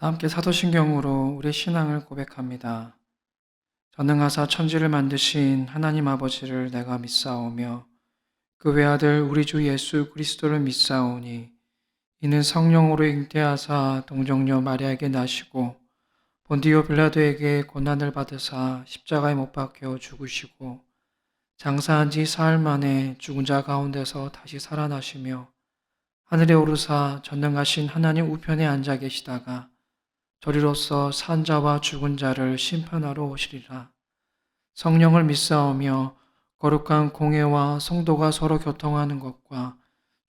다 함께 사도신경으로 우리 신앙을 고백합니다. 전능하사 천지를 만드신 하나님 아버지를 내가 믿사오며 그 외아들 우리 주 예수 그리스도를 믿사오니 이는 성령으로 잉태하사 동정녀 마리아에게 나시고 본디오 빌라도에게 고난을 받으사 십자가에 못 박혀 죽으시고 장사한 지 사흘 만에 죽은 자 가운데서 다시 살아나시며 하늘에 오르사 전능하신 하나님 우편에 앉아 계시다가 저리로서 산 자와 죽은 자를 심판하러 오시리라. 성령을 믿사오며 거룩한 공회와 성도가 서로 교통하는 것과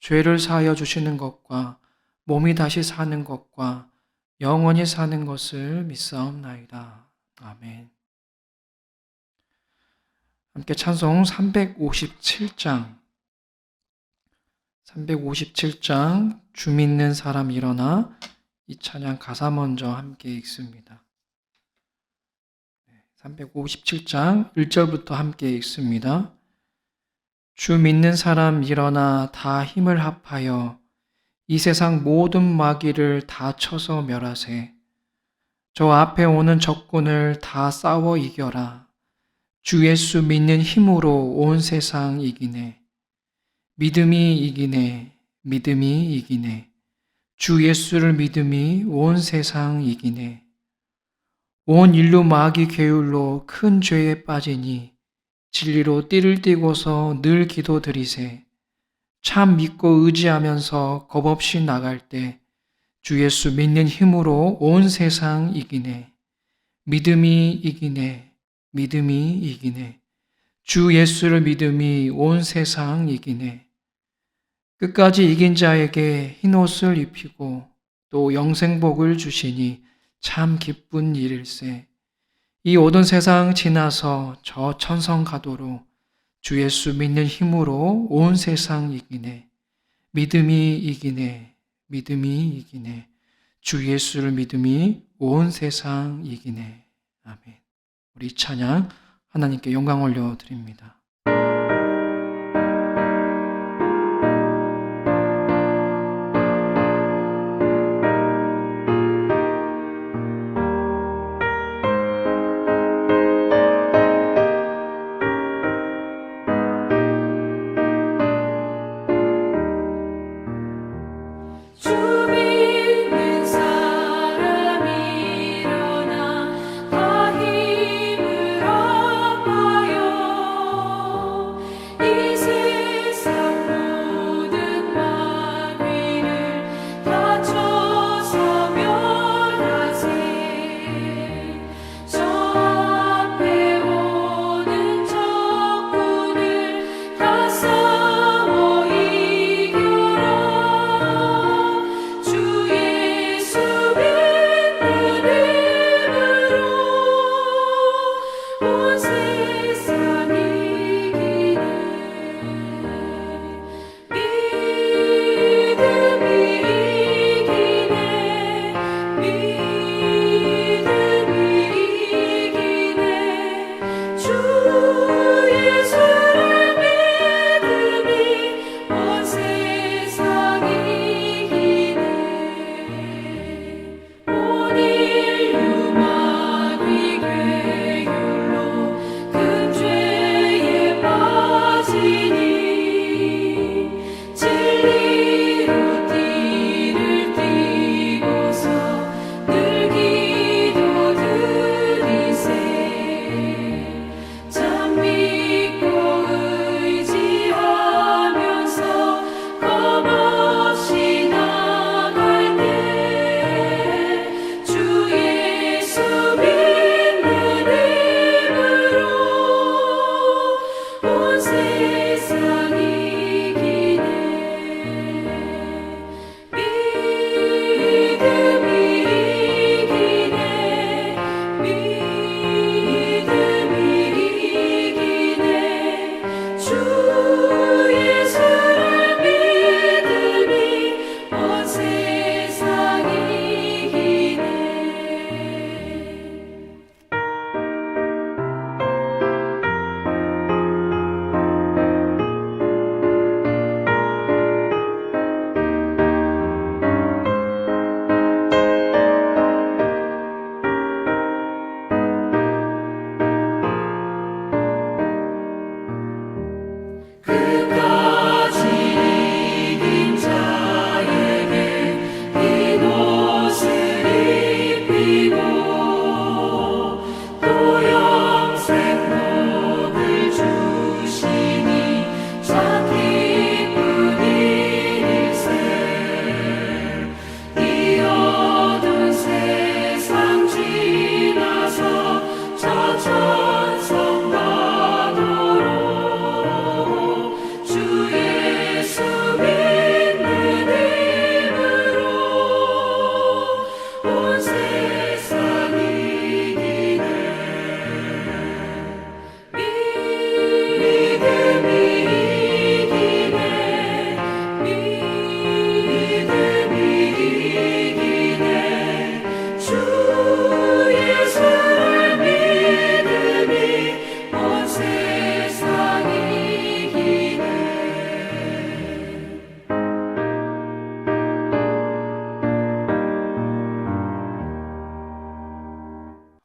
죄를 사하여 주시는 것과 몸이 다시 사는 것과 영원히 사는 것을 믿사옵나이다. 아멘. 함께 찬송 357장 주 믿는 사람 일어나, 이 찬양 가사 먼저 함께 읽습니다. 357장 1절부터 함께 읽습니다. 주 믿는 사람 일어나 다 힘을 합하여 이 세상 모든 마귀를 다 쳐서 멸하세. 저 앞에 오는 적군을 다 싸워 이겨라. 주 예수 믿는 힘으로 온 세상 이기네. 믿음이 이기네. 믿음이 이기네. 주 예수를 믿음이 온 세상 이기네. 온 인류 마귀 계율로 큰 죄에 빠지니 진리로 띠를 띠고서 늘 기도드리세. 참 믿고 의지하면서 겁없이 나갈 때 주 예수 믿는 힘으로 온 세상 이기네. 믿음이 이기네. 믿음이 이기네. 주 예수를 믿음이 온 세상 이기네. 끝까지 이긴 자에게 흰옷을 입히고 또 영생복을 주시니 참 기쁜 일일세. 이 모든 세상 지나서 저 천성 가도록 주 예수 믿는 힘으로 온 세상 이기네. 믿음이 이기네. 믿음이 이기네. 주 예수를 믿음이 온 세상 이기네. 아멘. 우리 찬양 하나님께 영광 올려드립니다.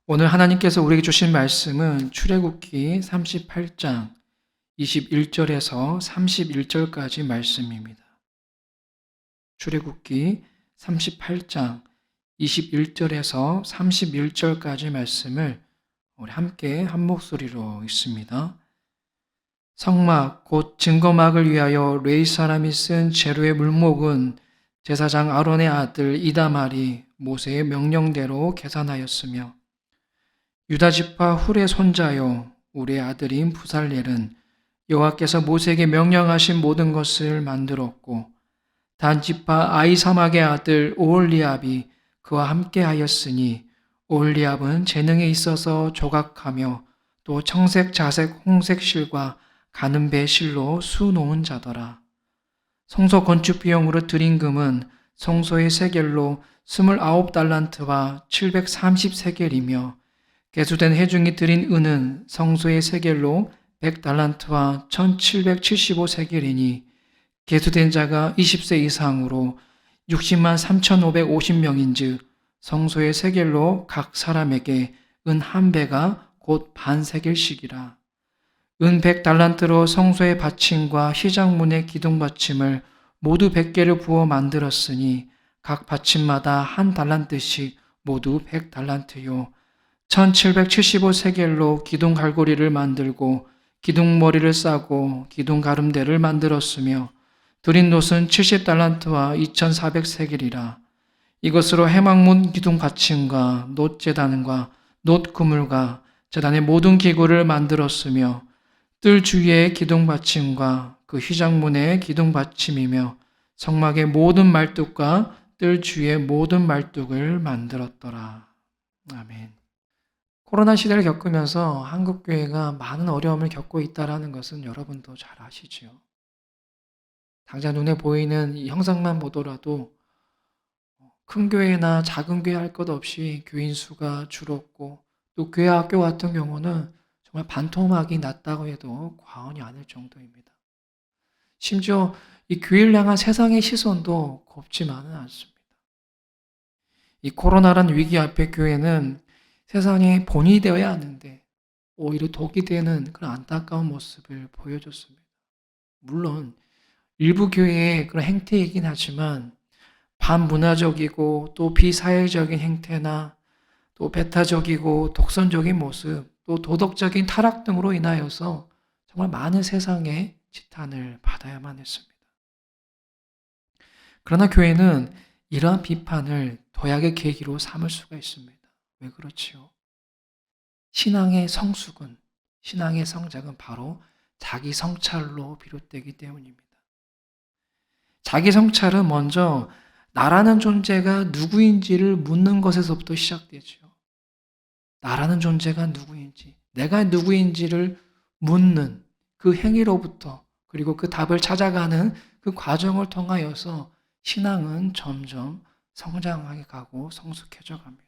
오늘 하나님께서 우리에게 주신 말씀은 출애굽기 38장 21절에서 31절까지 말씀입니다. 출애굽기 38장 21절에서 31절까지 말씀을 우리 함께 한 목소리로 읽습니다. 성막 곧 증거막을 위하여 레위 사람이 쓴 재료의 물목은 제사장 아론의 아들 이다말이 모세의 명령대로 계산하였으며 유다 지파 훌의 손자요 우리의 아들인 부살렐은 여호와께서 모세에게 명령하신 모든 것을 만들었고 단 지파 아히사막의 아들 오홀리압이 그와 함께 하였으니 오홀리압은 재능에 있어서 조각하며 또 청색, 자색, 홍색 실과 가는 배 실로 수 놓은 자더라. 성소 건축 비용으로 들인 금은 성소의 세겔로 29달란트와 730세겔이며 개수된 회중이 들인 은은 성소의 세겔로 100달란트와 1775세겔이니 개수된 자가 20세 이상으로 60만 3,550명인즉 성소의 세겔로 각 사람에게 은 한 배가 곧 반세겔씩이라. 은 100달란트로 성소의 받침과 휘장문의 기둥 받침을 모두 100개를 부어 만들었으니 각 받침마다 한 달란트씩 모두 100달란트요. 1775세겔로 기둥 갈고리를 만들고 기둥 머리를 싸고 기둥 가름대를 만들었으며 드린 놋은 70달란트와 2400세겔이라. 이것으로 해막문 기둥 받침과 놋 제단과 놋 그물과 제단의 모든 기구를 만들었으며 뜰 주위의 기둥 받침과 그 휘장문의 기둥 받침이며 성막의 모든 말뚝과 뜰 주위의 모든 말뚝을 만들었더라. 아멘. 코로나 시대를 겪으면서 한국교회가 많은 어려움을 겪고 있다는 것은 여러분도 잘 아시지요. 당장 눈에 보이는 이 형상만 보더라도 큰 교회나 작은 교회 할 것 없이 교인 수가 줄었고 또 교회 학교 같은 경우는 정말 반토막이 났다고 해도 과언이 아닐 정도입니다. 심지어 이 교회를 향한 세상의 시선도 곱지만은 않습니다. 이 코로나란 위기 앞에 교회는 세상에 본이 되어야 하는데 오히려 독이 되는 그런 안타까운 모습을 보여줬습니다. 물론 일부 교회의 그런 행태이긴 하지만 반문화적이고 또 비사회적인 행태나 또 배타적이고 독선적인 모습 또 도덕적인 타락 등으로 인하여서 정말 많은 세상의 지탄을 받아야만 했습니다. 그러나 교회는 이러한 비판을 도약의 계기로 삼을 수가 있습니다. 왜 그렇지요? 신앙의 성숙은, 신앙의 성장은 바로 자기 성찰로 비롯되기 때문입니다. 자기 성찰은 먼저 나라는 존재가 누구인지를 묻는 것에서부터 시작되죠. 나라는 존재가 누구인지, 내가 누구인지를 묻는 그 행위로부터 그리고 그 답을 찾아가는 그 과정을 통하여서 신앙은 점점 성장하게 가고 성숙해져 갑니다.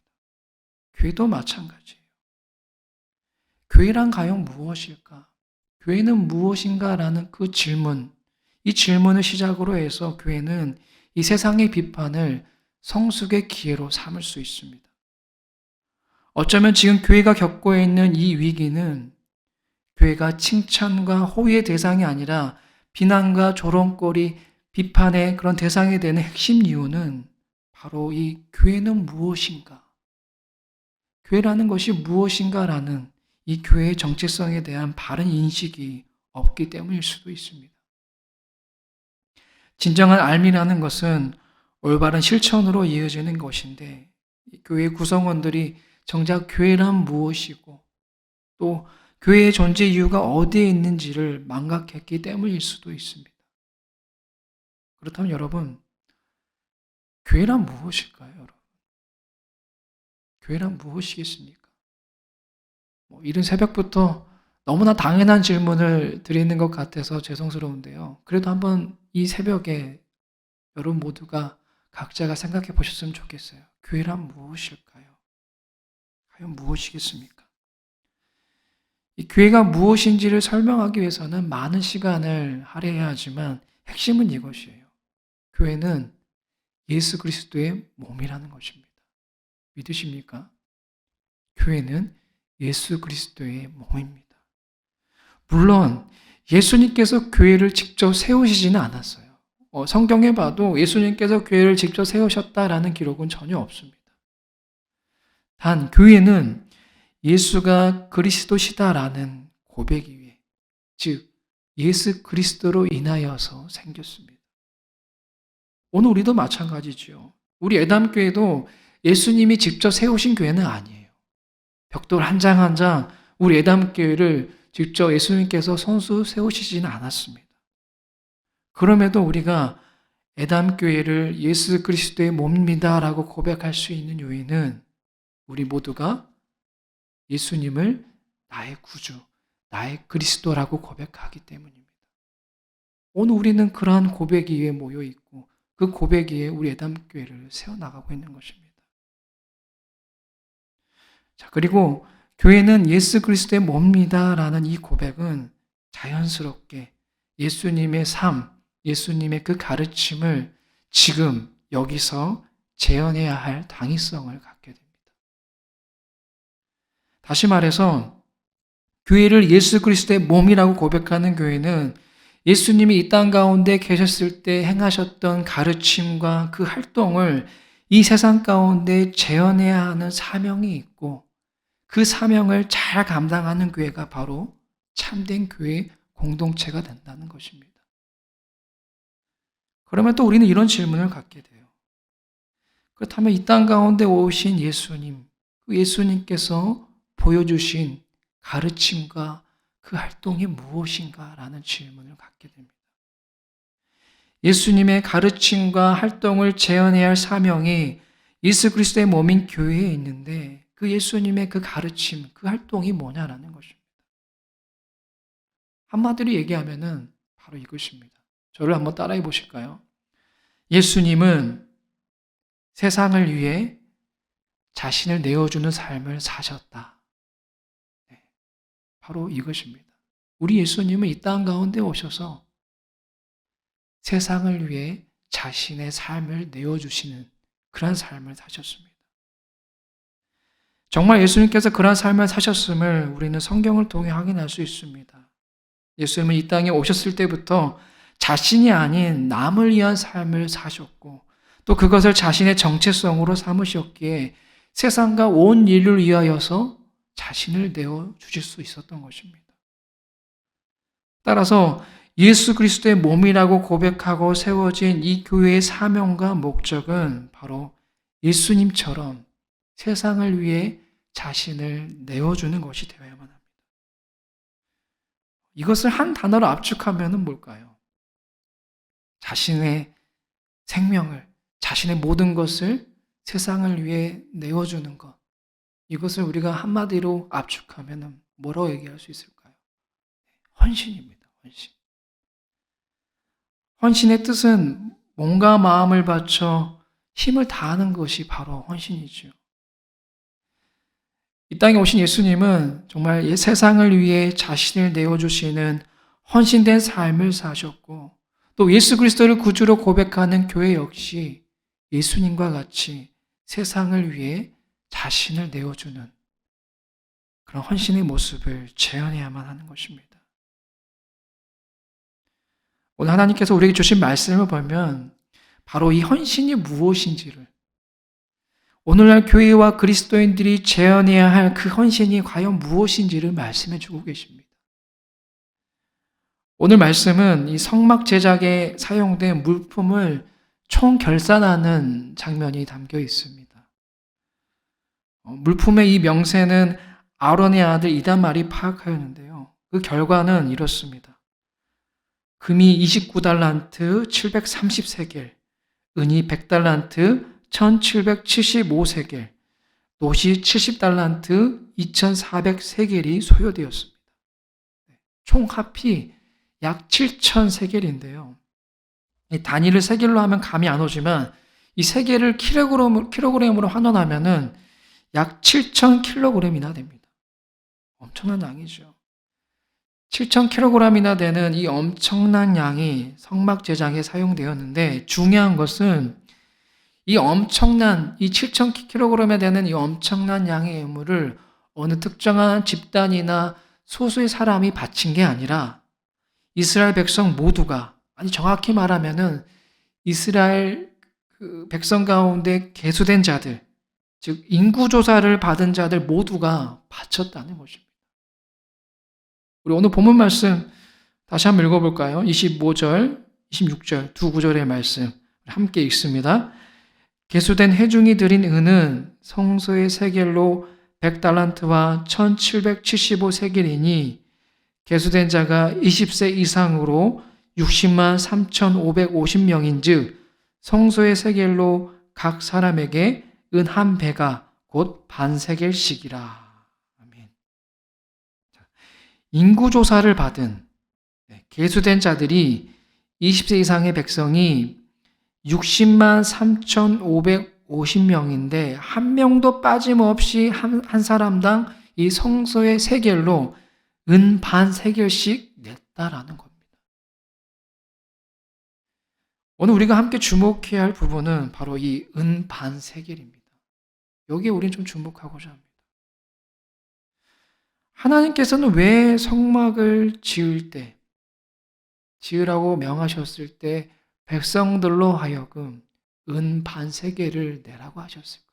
교회도 마찬가지예요. 교회란 과연 무엇일까? 교회는 무엇인가라는 그 질문, 이 질문을 시작으로 해서 교회는 이 세상의 비판을 성숙의 기회로 삼을 수 있습니다. 어쩌면 지금 교회가 겪고 있는 이 위기는 교회가 칭찬과 호의의 대상이 아니라 비난과 조롱거리, 비판의 그런 대상이 되는 핵심 이유는 바로 이 교회는 무엇인가? 교회라는 것이 무엇인가라는 이 교회의 정체성에 대한 바른 인식이 없기 때문일 수도 있습니다. 진정한 알미라는 것은 올바른 실천으로 이어지는 것인데 교회 구성원들이 정작 교회란 무엇이고 또 교회의 존재 이유가 어디에 있는지를 망각했기 때문일 수도 있습니다. 그렇다면 여러분, 교회란 무엇일까요, 여러분? 교회란 무엇이겠습니까? 이른 새벽부터 너무나 당연한 질문을 드리는 것 같아서 죄송스러운데요. 그래도 한번 이 새벽에 여러분 모두가 각자가 생각해 보셨으면 좋겠어요. 교회란 무엇일까요? 과연 무엇이겠습니까? 이 교회가 무엇인지를 설명하기 위해서는 많은 시간을 할애해야 하지만 핵심은 이것이에요. 교회는 예수 그리스도의 몸이라는 것입니다. 믿으십니까? 교회는 예수 그리스도의 몸입니다. 물론 예수님께서 교회를 직접 세우시지는 않았어요. 성경에 봐도 예수님께서 교회를 직접 세우셨다라는 기록은 전혀 없습니다. 단 교회는 예수가 그리스도시다라는 고백 위에, 즉 예수 그리스도로 인하여서 생겼습니다. 오늘 우리도 마찬가지죠. 우리 애담교회도 예수님이 직접 세우신 교회는 아니에요. 벽돌 한 장 한 장 우리 애담교회를 직접 예수님께서 손수 세우시지는 않았습니다. 그럼에도 우리가 애담교회를 예수 그리스도의 몸입니다라고 고백할 수 있는 요인은 우리 모두가 예수님을 나의 구주, 나의 그리스도라고 고백하기 때문입니다. 오늘 우리는 그러한 고백 위에 모여 있고 그 고백 위에 우리 애담교회를 세워나가고 있는 것입니다. 자, 그리고 교회는 예수 그리스도의 몸이다라는 이 고백은 자연스럽게 예수님의 삶, 예수님의 그 가르침을 지금 여기서 재현해야 할 당위성을 갖게 됩니다. 다시 말해서 교회를 예수 그리스도의 몸이라고 고백하는 교회는 예수님이 이 땅 가운데 계셨을 때 행하셨던 가르침과 그 활동을 이 세상 가운데 재현해야 하는 사명이 있고 그 사명을 잘 감당하는 교회가 바로 참된 교회 공동체가 된다는 것입니다. 그러면 또 우리는 이런 질문을 갖게 돼요. 그렇다면 이 땅 가운데 오신 예수님, 그 예수님께서 보여주신 가르침과 그 활동이 무엇인가라는 질문을 갖게 됩니다. 예수님의 가르침과 활동을 재현해야 할 사명이 예수 그리스도의 몸인 교회에 있는데 그 예수님의 그 가르침, 그 활동이 뭐냐라는 것입니다. 한마디로 얘기하면은 바로 이것입니다. 저를 한번 따라해 보실까요? 예수님은 세상을 위해 자신을 내어주는 삶을 사셨다. 네, 바로 이것입니다. 우리 예수님은 이 땅 가운데 오셔서 세상을 위해 자신의 삶을 내어주시는 그런 삶을 사셨습니다. 정말 예수님께서 그런 삶을 사셨음을 우리는 성경을 통해 확인할 수 있습니다. 예수님은 이 땅에 오셨을 때부터 자신이 아닌 남을 위한 삶을 사셨고 또 그것을 자신의 정체성으로 삼으셨기에 세상과 온 인류를 위하여서 자신을 내어주실 수 있었던 것입니다. 따라서 예수 그리스도의 몸이라고 고백하고 세워진 이 교회의 사명과 목적은 바로 예수님처럼 세상을 위해 자신을 내어주는 것이 되어야만 합니다. 이것을 한 단어로 압축하면 뭘까요? 자신의 생명을, 자신의 모든 것을 세상을 위해 내어주는 것. 이것을 우리가 한마디로 압축하면 뭐라고 얘기할 수 있을까요? 헌신입니다. 헌신. 헌신의 뜻은 몸과 마음을 바쳐 힘을 다하는 것이 바로 헌신이죠. 이 땅에 오신 예수님은 정말 세상을 위해 자신을 내어주시는 헌신된 삶을 사셨고 또 예수 그리스도를 구주로 고백하는 교회 역시 예수님과 같이 세상을 위해 자신을 내어주는 그런 헌신의 모습을 재현해야만 하는 것입니다. 오늘 하나님께서 우리에게 주신 말씀을 보면 바로 이 헌신이 무엇인지를 오늘날 교회와 그리스도인들이 재현해야 할 그 헌신이 과연 무엇인지를 말씀해 주고 계십니다. 오늘 말씀은 이 성막 제작에 사용된 물품을 총결산하는 장면이 담겨 있습니다. 물품의 이 명세는 아론의 아들 이다말이 파악하였는데요. 그 결과는 이렇습니다. 금이 29달란트 730세겔, 은이 100달란트 1775세겔, 놋이 70달란트 2400세겔이 소요되었습니다. 총 합이 약 7000세겔인데요. 이 단위를 세겔로 하면 감이 안 오지만 이 세겔을 킬로그램으로 환원하면은 약 7000kg이나 됩니다. 엄청난 양이죠. 7000kg이나 되는 이 엄청난 양이 성막 제작에 사용되었는데 중요한 것은 이 7000kg에 되는 이 엄청난 양의 예물을 어느 특정한 집단이나 소수의 사람이 바친 게 아니라 이스라엘 백성 모두가, 아니 정확히 말하면은 이스라엘 그 백성 가운데 계수된 자들, 즉 인구조사를 받은 자들 모두가 바쳤다는 것입니다. 우리 오늘 본문 말씀 다시 한번 읽어볼까요? 25절, 26절 두 구절의 말씀 함께 읽습니다. 계수된 회중이 드린 은은 성소의 세겔로 100달란트와 1775세겔이니 계수된 자가 20세 이상으로 60만 3,550명인 즉 성소의 세겔로 각 사람에게 은 한 배가 곧 반세겔씩이라. 아멘. 인구조사를 받은 계수된 자들이 20세 이상의 백성이 60만 3,550명인데 한 명도 빠짐없이 한 사람당 이 성소의 세겔로 은 반 세겔씩 냈다라는 겁니다. 오늘 우리가 함께 주목해야 할 부분은 바로 이 은 반 세겔입니다. 여기에 우리는 좀 주목하고자 합니다. 하나님께서는 왜 성막을 지으라고 명하셨을 때 백성들로 하여금 은 반 세겔을 내라고 하셨을까요?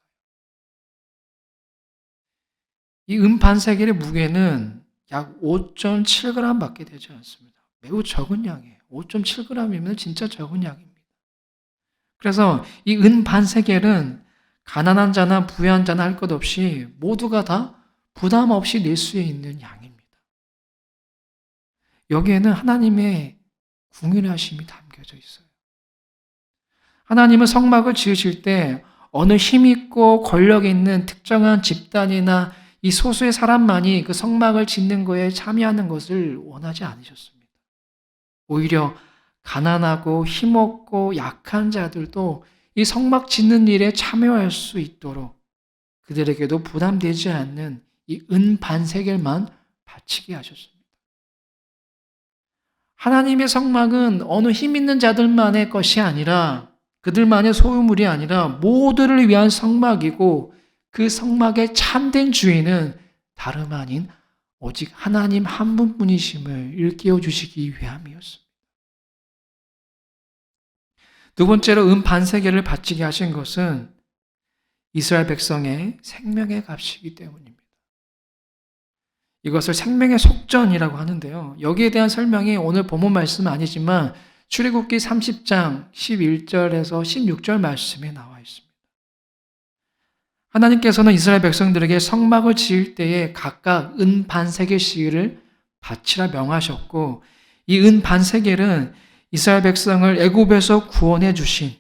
이 은 반 세겔의 무게는 약 5.7g 밖에 되지 않습니다. 매우 적은 양이에요. 5.7g이면 진짜 적은 양입니다. 그래서 이 은 반 세겔은 가난한 자나 부유한 자나 할 것 없이 모두가 다 부담 없이 낼 수 있는 양입니다. 여기에는 하나님의 궁휼하심이 담겨져 있어요. 하나님은 성막을 지으실 때 어느 힘있고 권력 있는 특정한 집단이나 이 소수의 사람만이 그 성막을 짓는 거에 참여하는 것을 원하지 않으셨습니다. 오히려 가난하고 힘없고 약한 자들도 이 성막 짓는 일에 참여할 수 있도록 그들에게도 부담되지 않는 이 은 반세겔만 바치게 하셨습니다. 하나님의 성막은 어느 힘 있는 자들만의 것이 아니라 그들만의 소유물이 아니라 모두를 위한 성막이고 그 성막의 참된 주인은 다름 아닌 오직 하나님 한 분뿐이심을 일깨워 주시기 위함이었습니다. 두 번째로 은 반세겔을 바치게 하신 것은 이스라엘 백성의 생명의 값이기 때문입니다. 이것을 생명의 속전이라고 하는데요. 여기에 대한 설명이 오늘 본문 말씀은 아니지만 출애굽기 30장 11절에서 16절 말씀에 나와 있습니다. 하나님께서는 이스라엘 백성들에게 성막을 지을 때에 각각 은 반세겔씩을 바치라 명하셨고 이 은 반세겔은 이스라엘 백성을 애굽에서 구원해 주신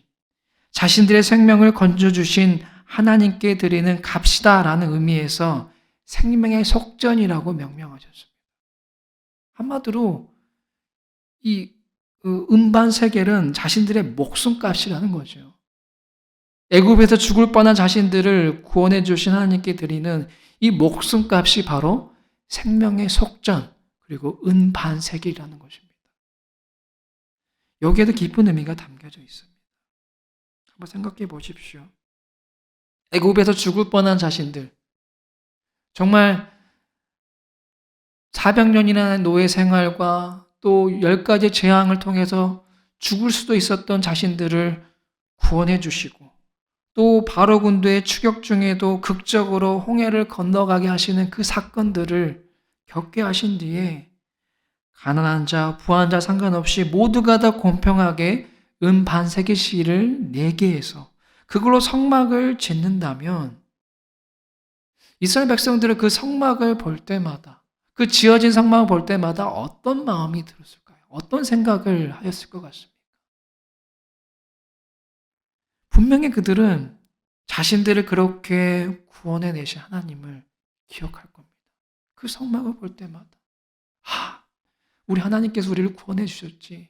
자신들의 생명을 건져 주신 하나님께 드리는 값이다라는 의미에서 생명의 속전이라고 명명하셨습니다. 한마디로 이 은 반세겔은 자신들의 목숨값이라는 거죠. 애굽에서 죽을 뻔한 자신들을 구원해 주신 하나님께 드리는 이 목숨값이 바로 생명의 속전 그리고 은 반세겔이라는 것입니다. 여기에도 깊은 의미가 담겨져 있습니다. 한번 생각해 보십시오. 애굽에서 죽을 뻔한 자신들, 정말 400년이나 노예 생활과 또 10가지 재앙을 통해서 죽을 수도 있었던 자신들을 구원해 주시고 또 바로 군대의 추격 중에도 극적으로 홍해를 건너가게 하시는 그 사건들을 겪게 하신 뒤에 가난한 자, 부한 자 상관없이 모두가 다 공평하게 은 반세겔씩을 내게 해서 그걸로 성막을 짓는다면 이스라엘 백성들은 그 성막을 볼 때마다 그 지어진 성막을 볼 때마다 어떤 마음이 들었을까요? 어떤 생각을 하였을 것 같습니까? 분명히 그들은 자신들을 그렇게 구원해 내신 하나님을 기억할 겁니다. 그 성막을 볼 때마다 우리 하나님께서 우리를 구원해 주셨지.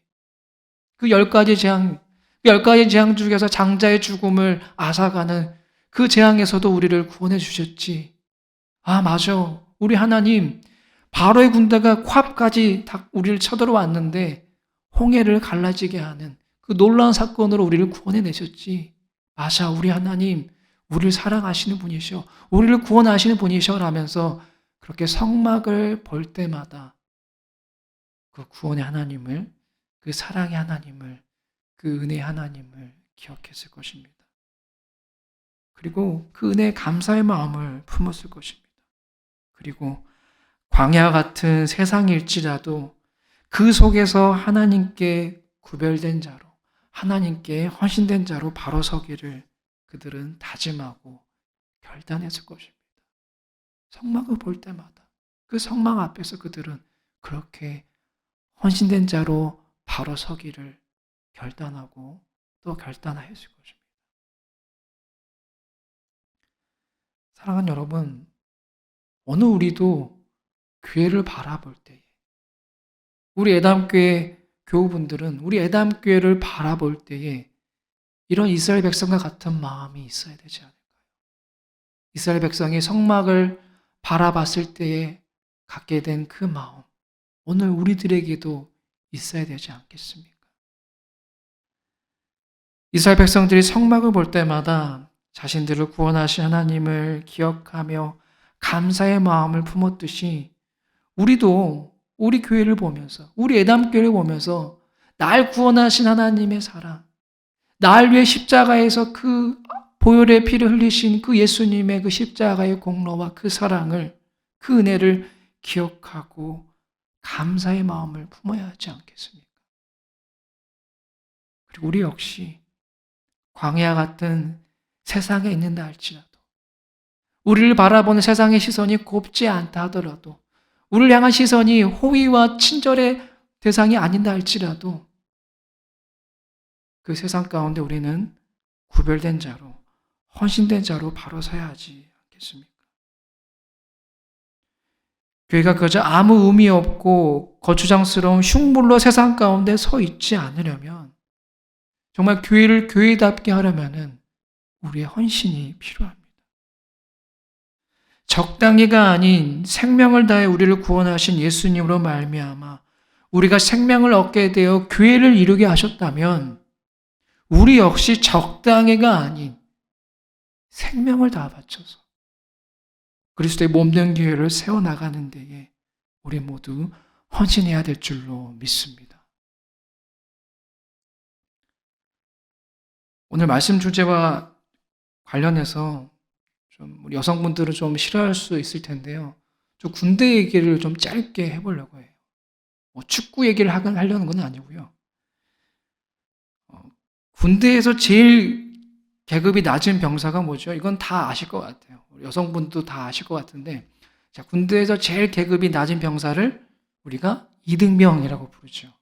그 10가지 재앙 중에서 장자의 죽음을 앗아가는 그 재앙에서도 우리를 구원해 주셨지. 맞아. 우리 하나님 바로의 군대가 코앞까지 우리를 쳐들어왔는데 홍해를 갈라지게 하는 그 놀라운 사건으로 우리를 구원해 내셨지. 맞아. 우리 하나님 우리를 사랑하시는 분이셔, 우리를 구원하시는 분이셔 라면서 그렇게 성막을 볼 때마다 그 구원의 하나님을, 그 사랑의 하나님을, 그 은혜의 하나님을 기억했을 것입니다. 그리고 그 은혜에 감사의 마음을 품었을 것입니다. 그리고 광야 같은 세상일지라도 그 속에서 하나님께 구별된 자로, 하나님께 헌신된 자로 바로 서기를 그들은 다짐하고 결단했을 것입니다. 성막을 볼 때마다 그 성막 앞에서 그들은 그렇게 헌신된 자로 바로 서기를 결단하고 또 결단하였을 것입니다. 사랑하는 여러분, 오늘 우리도 교회를 바라볼 때에 우리 애담교회 교우분들은 우리 애담교회를 바라볼 때에 이런 이스라엘 백성과 같은 마음이 있어야 되지 않을까요? 이스라엘 백성이 성막을 바라봤을 때에 갖게 된 그 마음, 오늘 우리들에게도 있어야 되지 않겠습니까? 이스라엘 백성들이 성막을 볼 때마다 자신들을 구원하신 하나님을 기억하며 감사의 마음을 품었듯이 우리도 우리 교회를 보면서, 우리 애담교회를 보면서 날 구원하신 하나님의 사랑, 날 위해 십자가에서 그 보혈의 피를 흘리신 그 예수님의 그 십자가의 공로와 그 사랑을, 그 은혜를 기억하고 감사의 마음을 품어야 하지 않겠습니까? 그리고 우리 역시 광야 같은 세상에 있는다 할지라도, 우리를 바라보는 세상의 시선이 곱지 않다 하더라도, 우리를 향한 시선이 호의와 친절의 대상이 아닌다 할지라도 그 세상 가운데 우리는 구별된 자로, 헌신된 자로 바로 서야 하지 않겠습니까? 교회가 그저 아무 의미 없고 거추장스러운 흉물로 세상 가운데 서 있지 않으려면, 정말 교회를 교회답게 하려면은 우리의 헌신이 필요합니다. 적당히가 아닌 생명을 다해 우리를 구원하신 예수님으로 말미암아 우리가 생명을 얻게 되어 교회를 이루게 하셨다면 우리 역시 적당히가 아닌 생명을 다 바쳐서 그리스도의 몸된 교회를 세워나가는 데에 우리 모두 헌신해야 될 줄로 믿습니다. 오늘 말씀 주제와 관련해서 좀 우리 여성분들은 좀 싫어할 수 있을 텐데요. 좀 군대 얘기를 좀 짧게 해보려고 해요. 축구 얘기를 하려는 건 아니고요. 군대에서 제일 계급이 낮은 병사가 뭐죠? 이건 다 아실 것 같아요. 여성분도 다 아실 것 같은데, 자, 군대에서 제일 계급이 낮은 병사를 우리가 이등병이라고 부르죠.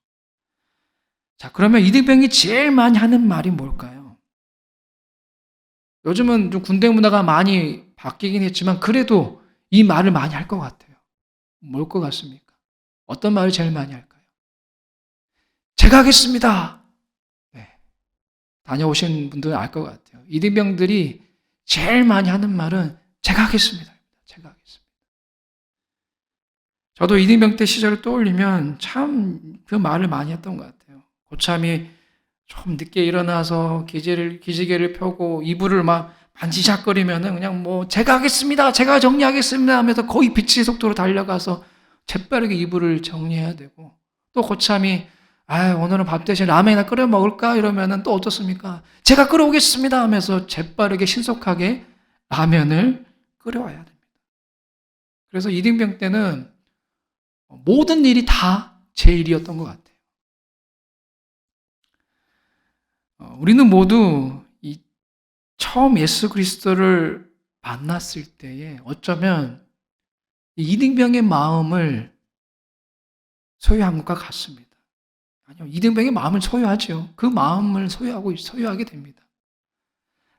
자, 그러면 이등병이 제일 많이 하는 말이 뭘까요? 요즘은 좀 군대 문화가 많이 바뀌긴 했지만 그래도 이 말을 많이 할 것 같아요. 뭘 것 같습니까? 어떤 말을 제일 많이 할까요? 제가 하겠습니다. 네. 다녀오신 분들은 알 것 같아요. 이등병들이 제일 많이 하는 말은 제가 하겠습니다. 제가 하겠습니다. 저도 이등병 때 시절을 떠올리면 참 그 말을 많이 했던 것 같아요. 고참이 좀 늦게 일어나서 기지개를 펴고 이불을 막 만지작거리면은 그냥 뭐 제가 하겠습니다. 제가 정리하겠습니다 하면서 거의 빛의 속도로 달려가서 재빠르게 이불을 정리해야 되고, 또 고참이 오늘은 밥 대신 라면이나 끓여 먹을까 이러면은 또 어떻습니까? 제가 끓여오겠습니다 하면서 재빠르게 신속하게 라면을 끓여와야 됩니다. 그래서 이등병 때는 모든 일이 다 제 일이었던 것 같아요. 우리는 모두 처음 예수 그리스도를 만났을 때에 어쩌면 이등병의 마음을 소유한 것과 같습니다. 아니요, 이등병의 마음을 소유하죠. 그 마음을 소유하게 됩니다.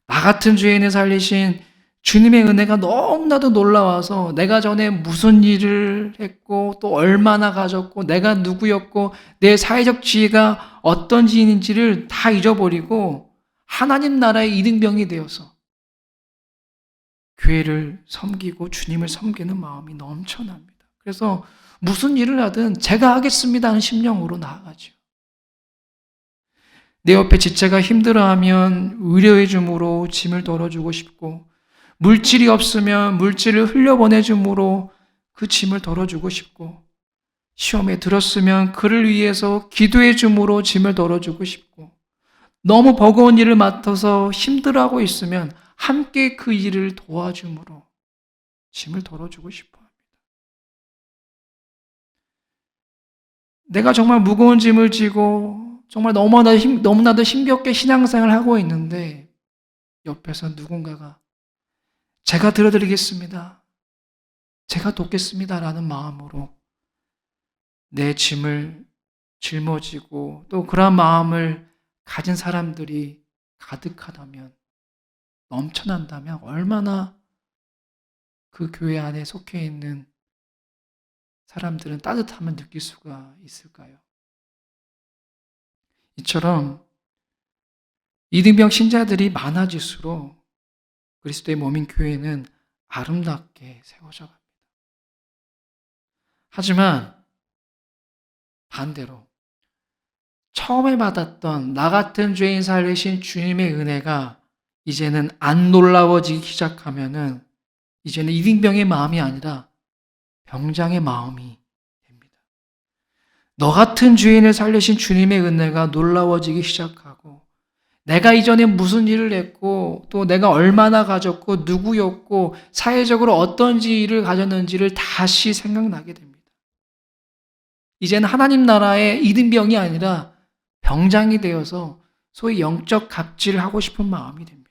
나 같은 죄인을 살리신 주님의 은혜가 너무나도 놀라워서 내가 전에 무슨 일을 했고 또 얼마나 가졌고 내가 누구였고 내 사회적 지위가 어떤 지위인지를 다 잊어버리고 하나님 나라의 이등병이 되어서 교회를 섬기고 주님을 섬기는 마음이 넘쳐납니다. 그래서 무슨 일을 하든 제가 하겠습니다 하는 심령으로 나아가죠. 내 옆에 지체가 힘들어하면 위로해 줌으로 짐을 덜어주고 싶고, 물질이 없으면 물질을 흘려보내줌으로 그 짐을 덜어주고 싶고, 시험에 들었으면 그를 위해서 기도해 줌으로 짐을 덜어주고 싶고, 너무 버거운 일을 맡아서 힘들어하고 있으면 함께 그 일을 도와줌으로 짐을 덜어주고 싶어 합니다. 내가 정말 무거운 짐을 지고 정말 너무나도 힘겹게 신앙생활을 하고 있는데 옆에서 누군가가 제가 들어드리겠습니다. 제가 돕겠습니다. 라는 마음으로 내 짐을 짊어지고 또 그런 마음을 가진 사람들이 가득하다면, 넘쳐난다면 얼마나 그 교회 안에 속해 있는 사람들은 따뜻함을 느낄 수가 있을까요? 이처럼 이등병 신자들이 많아질수록 그리스도의 몸인 교회는 아름답게 세워져 갑니다. 하지만 반대로 처음에 받았던 나 같은 죄인 살리신 주님의 은혜가 이제는 안 놀라워지기 시작하면은 이제는 이등병의 마음이 아니라 병장의 마음이 됩니다. 너 같은 죄인을 살리신 주님의 은혜가 놀라워지기 시작하고, 내가 이전에 무슨 일을 했고 또 내가 얼마나 가졌고 누구였고 사회적으로 어떤 지위를 가졌는지를 다시 생각나게 됩니다. 이제는 하나님 나라의 이등병이 아니라 병장이 되어서 소위 영적 갑질을 하고 싶은 마음이 됩니다.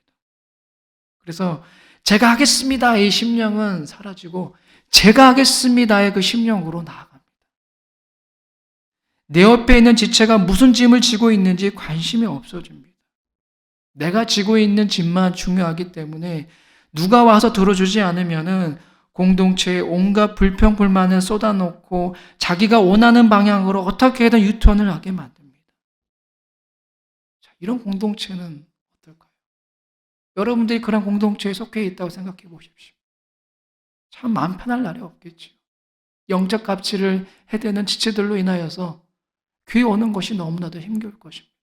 그래서 제가 하겠습니다의 심령은 사라지고 제가 하겠습니다의 그 심령으로 나아갑니다. 내 옆에 있는 지체가 무슨 짐을 지고 있는지 관심이 없어집니다. 내가 지고 있는 짐만 중요하기 때문에 누가 와서 들어주지 않으면은 공동체에 온갖 불평, 불만을 쏟아놓고 자기가 원하는 방향으로 어떻게든 유턴을 하게 만듭니다. 자, 이런 공동체는 어떨까요? 여러분들이 그런 공동체에 속해 있다고 생각해 보십시오. 참 마음 편할 날이 없겠죠. 영적 가치를 해대는 지체들로 인하여서 교회 오는 것이 너무나도 힘겨울 것입니다.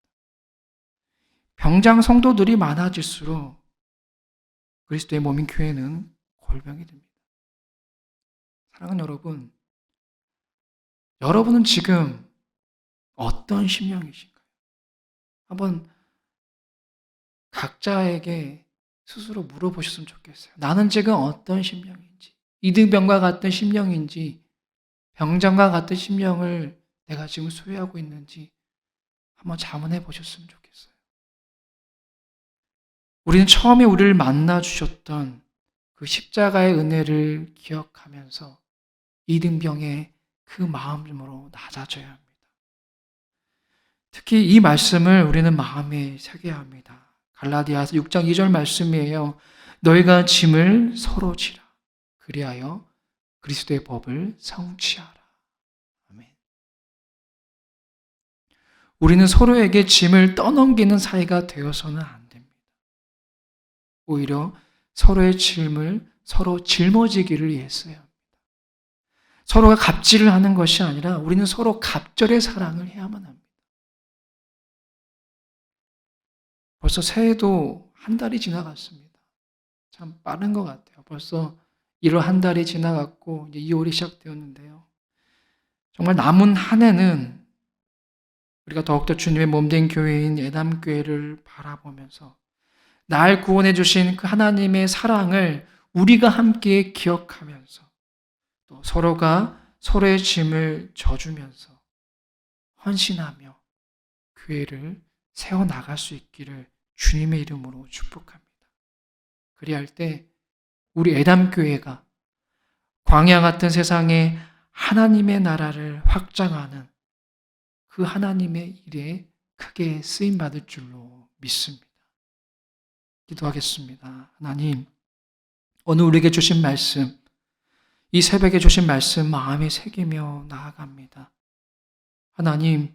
병장 성도들이 많아질수록 그리스도의 몸인 교회는 골병이 됩니다. 사랑하는 여러분, 여러분은 지금 어떤 심령이신가요? 한번 각자에게 스스로 물어보셨으면 좋겠어요. 나는 지금 어떤 심령인지, 이등병과 같은 심령인지, 병장과 같은 심령을 내가 지금 소유하고 있는지 한번 자문해 보셨으면 좋겠어요. 우리는 처음에 우리를 만나 주셨던 그 십자가의 은혜를 기억하면서 이등병의 그 마음으로 낮아져야 합니다. 특히 이 말씀을 우리는 마음에 새겨야 합니다. 갈라디아서 6장 2절 말씀이에요. 너희가 짐을 서로 지라. 그리하여 그리스도의 법을 성취하라. 아멘. 우리는 서로에게 짐을 떠넘기는 사이가 되어서는 안 됩니다. 오히려 서로의 짐을 서로 짊어지기를 위해서요. 서로가 갑질을 하는 것이 아니라 우리는 서로 갑절의 사랑을 해야만 합니다. 벌써 새해도 한 달이 지나갔습니다. 참 빠른 것 같아요. 벌써 1월 한 달이 지나갔고 이제 2월이 시작되었는데요. 정말 남은 한 해는 우리가 더욱더 주님의 몸된 교회인 예담교회를 바라보면서 날 구원해 주신 그 하나님의 사랑을 우리가 함께 기억하면서 또 서로가 서로의 짐을 져주면서 헌신하며 교회를 세워나갈 수 있기를 주님의 이름으로 축복합니다. 그리할 때 우리 애담교회가 광야 같은 세상에 하나님의 나라를 확장하는 그 하나님의 일에 크게 쓰임받을 줄로 믿습니다. 기도하겠습니다. 하나님, 오늘 우리에게 주신 말씀, 이 새벽에 주신 말씀 마음에 새기며 나아갑니다. 하나님,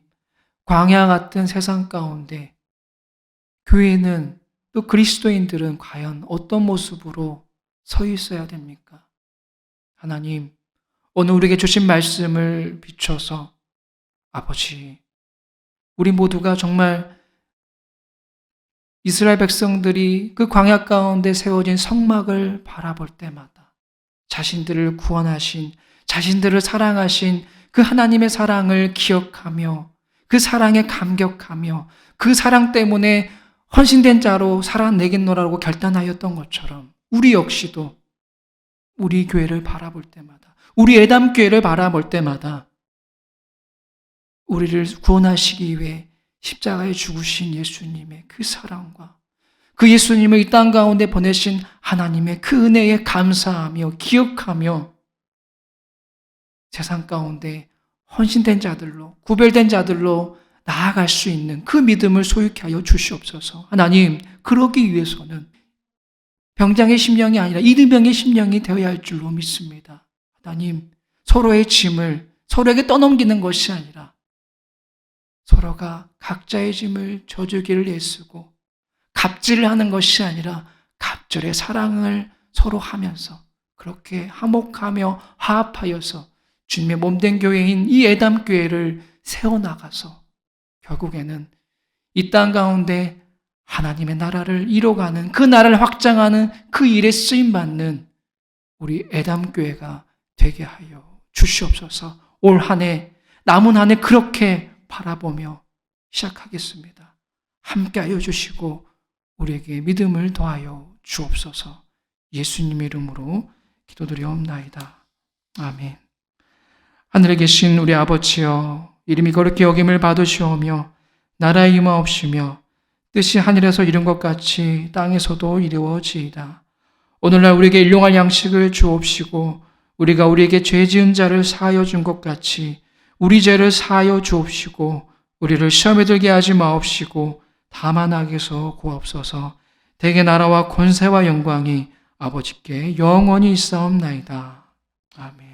광야 같은 세상 가운데 교회는 또 그리스도인들은 과연 어떤 모습으로 서 있어야 됩니까? 하나님, 오늘 우리에게 주신 말씀을 비춰서 아버지, 우리 모두가 정말 이스라엘 백성들이 그 광야 가운데 세워진 성막을 바라볼 때마다 자신들을 구원하신, 자신들을 사랑하신 그 하나님의 사랑을 기억하며 그 사랑에 감격하며 그 사랑 때문에 헌신된 자로 살아내겠노라고 결단하였던 것처럼 우리 역시도 우리 교회를 바라볼 때마다, 우리 애담교회를 바라볼 때마다 우리를 구원하시기 위해 십자가에 죽으신 예수님의 그 사랑과 그 예수님을 이 땅 가운데 보내신 하나님의 그 은혜에 감사하며 기억하며 세상 가운데 헌신된 자들로, 구별된 자들로 나아갈 수 있는 그 믿음을 소유케 하여 주시옵소서. 하나님, 그러기 위해서는 병장의 심령이 아니라 이등병의 심령이 되어야 할 줄로 믿습니다. 하나님, 서로의 짐을 서로에게 떠넘기는 것이 아니라 서로가 각자의 짐을 져주기를 애쓰고 갑질을 하는 것이 아니라 갑절의 사랑을 서로 하면서 그렇게 화목하며 화합하여서 주님의 몸된 교회인 이 애담교회를 세워나가서 결국에는 이 땅 가운데 하나님의 나라를 이뤄가는, 그 나라를 확장하는 그 일에 쓰임받는 우리 애담교회가 되게 하여 주시옵소서. 올 한 해, 남은 한 해 그렇게 바라보며 시작하겠습니다. 함께하여 주시고 우리에게 믿음을 더하여 주옵소서. 예수님 이름으로 기도드리옵나이다. 아멘. 하늘에 계신 우리 아버지여, 이름이 거룩히 여김을 받으시오며 나라의 임하옵시며 뜻이 하늘에서 이룬 것 같이 땅에서도 이루어지이다. 오늘날 우리에게 일용할 양식을 주옵시고 우리가 우리에게 죄 지은 자를 사하여 준 것 같이 우리 죄를 사하여 주옵시고 우리를 시험에 들게 하지 마옵시고 다만 악에서 구하옵소서. 대개 나라와 권세와 영광이 아버지께 영원히 있사옵나이다. 아멘.